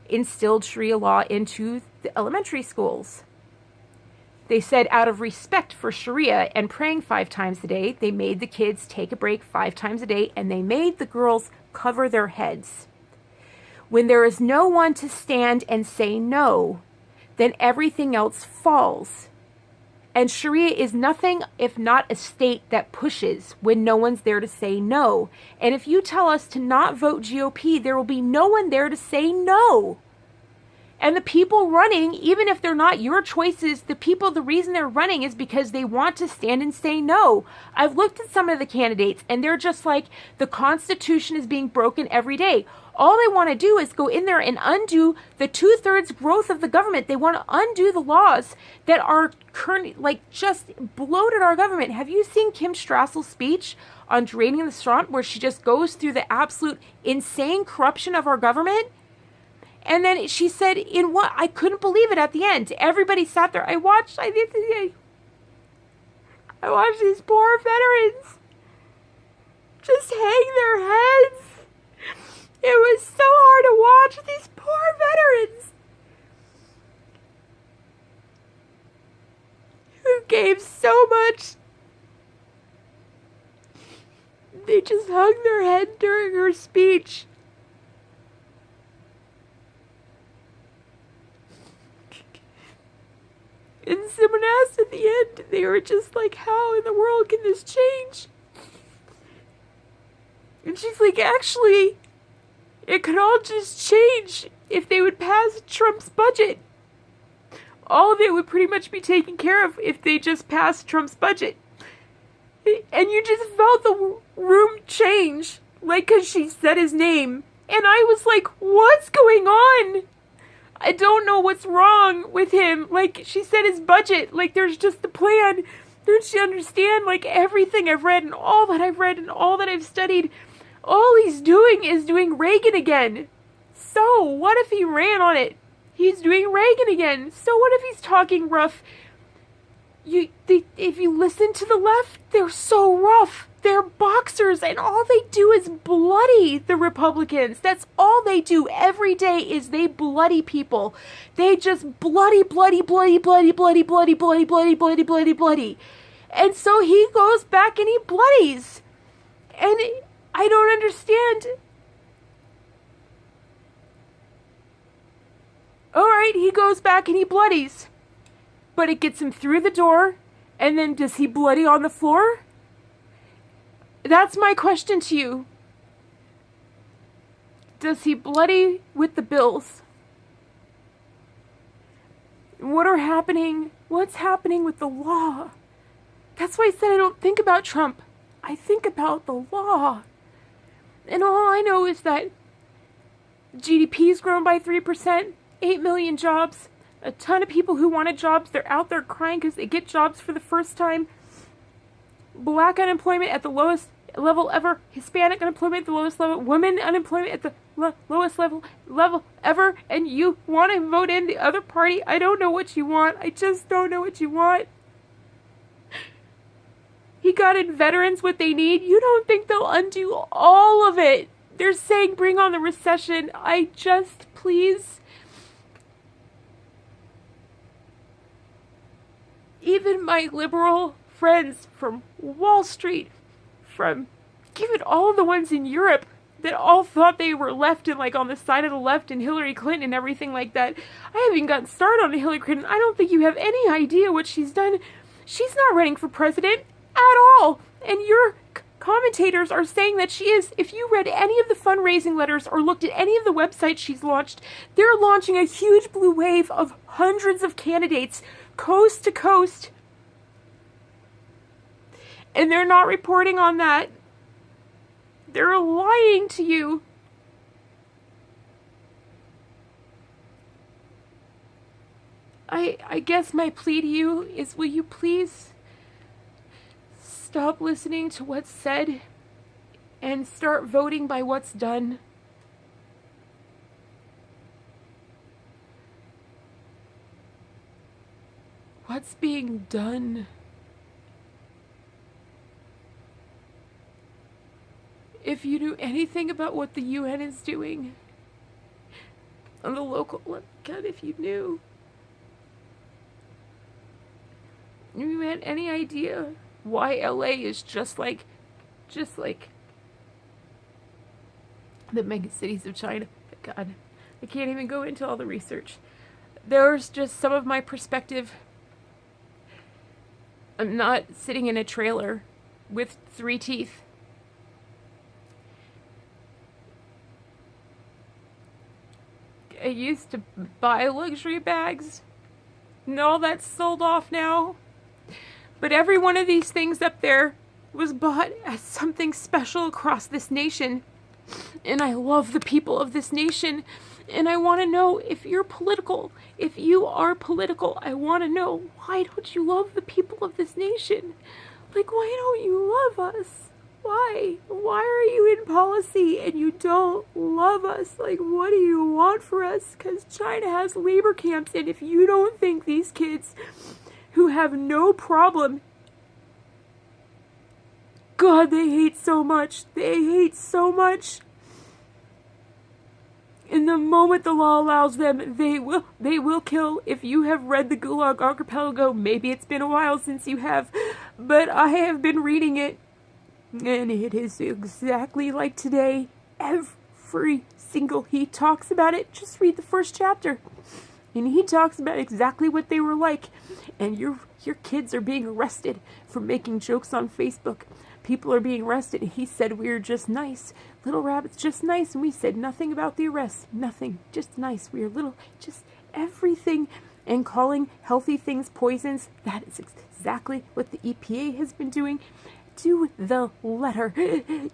instilled Sharia law into the elementary schools. They said out of respect for Sharia and praying 5 times a day, they made the kids take a break 5 times a day, and they made the girls cover their heads. When there is no one to stand and say no, then everything else falls. And Sharia is nothing if not a state that pushes when no one's there to say no. And if you tell us to not vote GOP, there will be no one there to say no. And the people running, even if they're not your choices, the reason they're running is because they want to stand and say no. I've looked at some of the candidates and they're just like, the Constitution is being broken every day. All they want to do is go in there and undo the 2/3 growth of the government. They want to undo the laws that are current, like, just bloated our government. Have you seen Kim Strassel's speech on Draining the Swamp, where she just goes through the absolute insane corruption of our government? And then she said, in what? I couldn't believe it at the end. Everybody sat there. I watched these poor veterans just hang their heads. It was so hard to watch these poor veterans who gave so much. They just hung their head during her speech. And someone asked at the end, they were just like, how in the world can this change? And she's like, actually, it could all just change if they would pass Trump's budget. All of it would pretty much be taken care of if they just passed Trump's budget. And you just felt the room change, like, because she said his name. And I was like, what's going on? I don't know what's wrong with him. Like, she said his budget. Like, there's just the plan. Don't you understand? Like, everything I've read and all that I've read and all that I've studied, all he's doing is doing Reagan again. So, what if he ran on it? He's doing Reagan again. So what if he's talking rough? If you listen to the left, they're so rough. They're boxers, and all they do is bloody the Republicans. That's all they do every day is they bloody people. They just bloody. And so he goes back and he bloodies. And I don't understand. Alright, he goes back and he bloodies. But it gets him through the door, and then does he bloody on the floor? That's my question to you. Does he bloody with the bills? What's happening with the law? That's why I said I don't think about Trump. I think about the law. And all I know is that GDP's grown by 3%, 8 million jobs, a ton of people who wanted jobs, they're out there crying because they get jobs for the first time. Black unemployment at the lowest level ever. Hispanic unemployment at the lowest level. Women unemployment at the lowest level ever. And you want to vote in the other party? I don't know what you want. I just don't know what you want. He got in veterans what they need. You don't think they'll undo all of it? They're saying bring on the recession. Please. Even my liberal friends from Wall Street, from even all the ones in Europe that all thought they were left and like on the side of the left and Hillary Clinton and everything like that. I haven't even gotten started on Hillary Clinton. I don't think you have any idea what she's done. She's not running for president at all. And your commentators are saying that she is. If you read any of the fundraising letters or looked at any of the websites she's launched, they're launching a huge blue wave of hundreds of candidates coast to coast. And they're not reporting on that. They're lying to you. I guess my plea to you is, will you please stop listening to what's said and start voting by what's done? What's being done? If you knew anything about what the UN is doing on the local level, God, if you knew. If you had any idea why LA is just like the mega cities of China. God, I can't even go into all the research. There's just some of my perspective. I'm not sitting in a trailer with 3 teeth. I used to buy luxury bags, and all that's sold off now. But every one of these things up there was bought as something special across this nation. And I love the people of this nation. And I want to know if you're political. If you are political, I want to know, why don't you love the people of this nation? Like, why don't you love us? Why? Why are you in policy and you don't love us? Like, what do you want for us? Because China has labor camps, and if you don't think these kids who have no problem, God, they hate so much. They hate so much. In the moment the law allows them, they will kill. If you have read the Gulag Archipelago, maybe it's been a while since you have, but I have been reading it, and it is exactly like today. Every single, he talks about it. Just read the first chapter, and he talks about exactly what they were like. And your kids are being arrested for making jokes on Facebook. People are being arrested. He said we were just nice. Little rabbits, just nice. And we said nothing about the arrest. Nothing. Just nice. We are little, just everything. And calling healthy things poisons. That is exactly what the EPA has been doing. To the letter.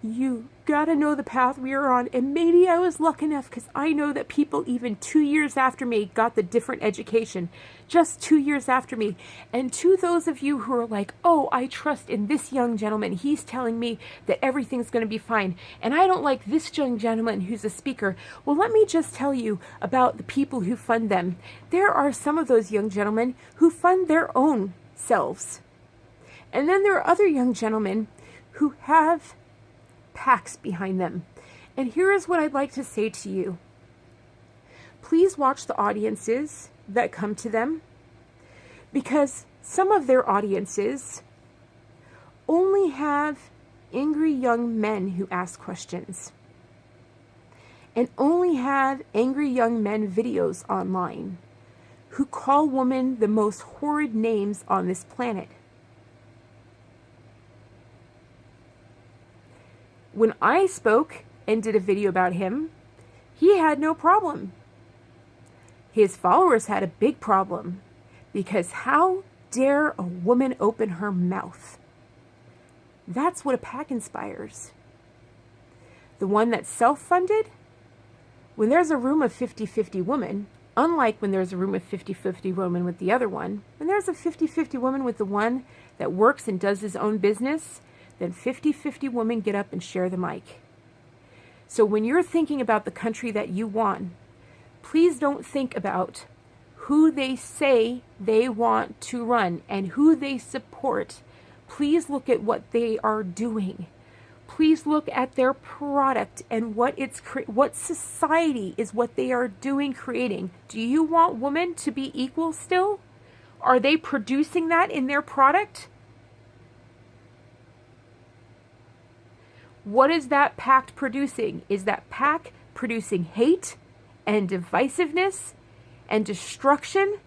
You gotta know the path we are on. And maybe I was lucky enough, because I know that people even 2 years after me got the different education. Just 2 years after me. And to those of you who are like, oh, I trust in this young gentleman. He's telling me that everything's going to be fine. And I don't like this young gentleman who's a speaker. Well, let me just tell you about the people who fund them. There are some of those young gentlemen who fund their own selves. And then there are other young gentlemen who have PACs behind them. And here is what I'd like to say to you. Please watch the audiences that come to them, because some of their audiences only have angry young men who ask questions, and only have angry young men videos online who call women the most horrid names on this planet. When I spoke and did a video about him, he had no problem. His followers had a big problem, because how dare a woman open her mouth? That's what a PAC inspires. The one that's self-funded, when there's a room of 50-50 women, unlike when there's a room of 50-50 women with the other one, when there's a 50-50 woman with the one that works and does his own business, then 50-50 women get up and share the mic. So when you're thinking about the country that you want, please don't think about who they say they want to run and who they support. Please look at what they are doing. Please look at their product and what society is what they are doing, creating. Do you want women to be equal still? Are they producing that in their product? What is that PAC producing? Is that PAC producing hate and divisiveness and destruction?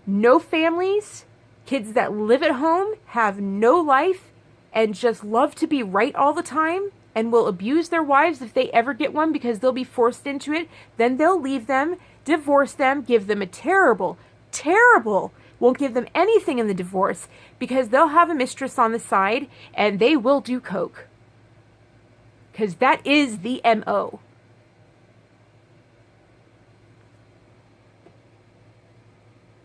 No families, kids that live at home, have no life, and just love to be right all the time, and will abuse their wives if they ever get one, because they'll be forced into it. Then they'll leave them, divorce them, give them a terrible, won't give them anything in the divorce, because they'll have a mistress on the side, and they will do coke. Because that is the MO.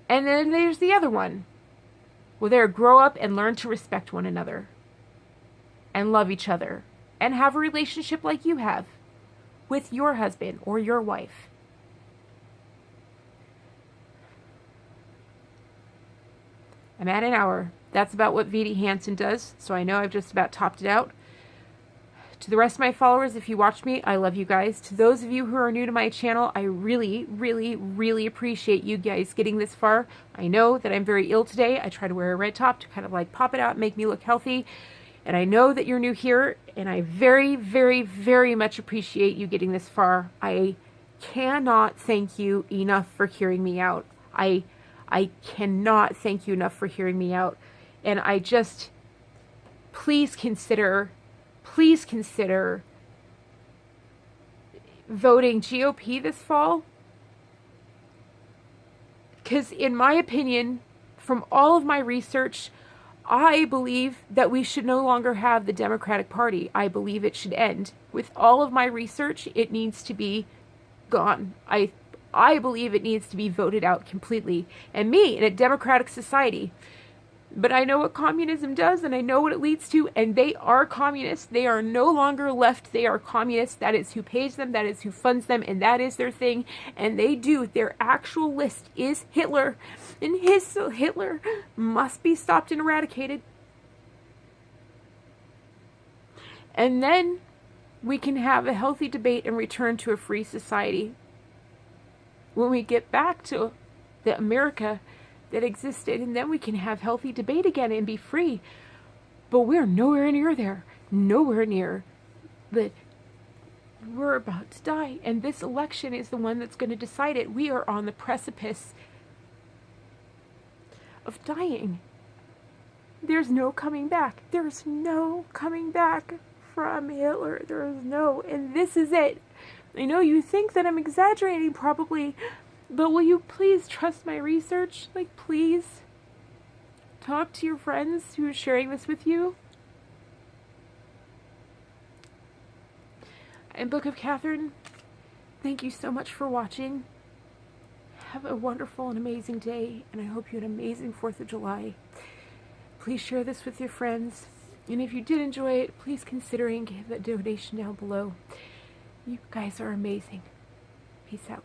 And then there's the other one. Well, they're grow up and learn to respect one another. And love each other. And have a relationship like you have. With your husband or your wife. I'm at an hour. That's about what V.D. Hansen does. So I know I've just about topped it out. To the rest of my followers, if you watch me, I love you guys. To those of you who are new to my channel, I really, really, really appreciate you guys getting this far. I know that I'm very ill today. I try to wear a red top to kind of like pop it out and make me look healthy. And I know that you're new here, and I very, very, very much appreciate you getting this far. I cannot thank you enough for hearing me out. I cannot thank you enough for hearing me out. And I just, please consider voting GOP this fall. Because in my opinion, from all of my research, I believe that we should no longer have the Democratic Party. I believe it should end. With all of my research, it needs to be gone. I believe it needs to be voted out completely. And me, in a democratic society. But I know what communism does, and I know what it leads to, and they are communists. They are no longer left. They are communists. That is who pays them, that is who funds them, and that is their thing. And they do. Their actual list is Hitler. And Hitler must be stopped and eradicated. And then we can have a healthy debate and return to a free society. When we get back to the America that existed, and then we can have healthy debate again and be free. But we're nowhere near there. Nowhere near. We're about to die, and this election is the one that's going to decide it. We are on the precipice of dying. There's no coming back. There's no coming back from Hitler. There is no, and this is it. I know you think that I'm exaggerating probably, but will you please trust my research? Like, please talk to your friends who are sharing this with you. And Book of Katherine, thank you so much for watching. Have a wonderful and amazing day, and I hope you had an amazing 4th of July. Please share this with your friends, and if you did enjoy it, please consider and give a donation down below. You guys are amazing. Peace out.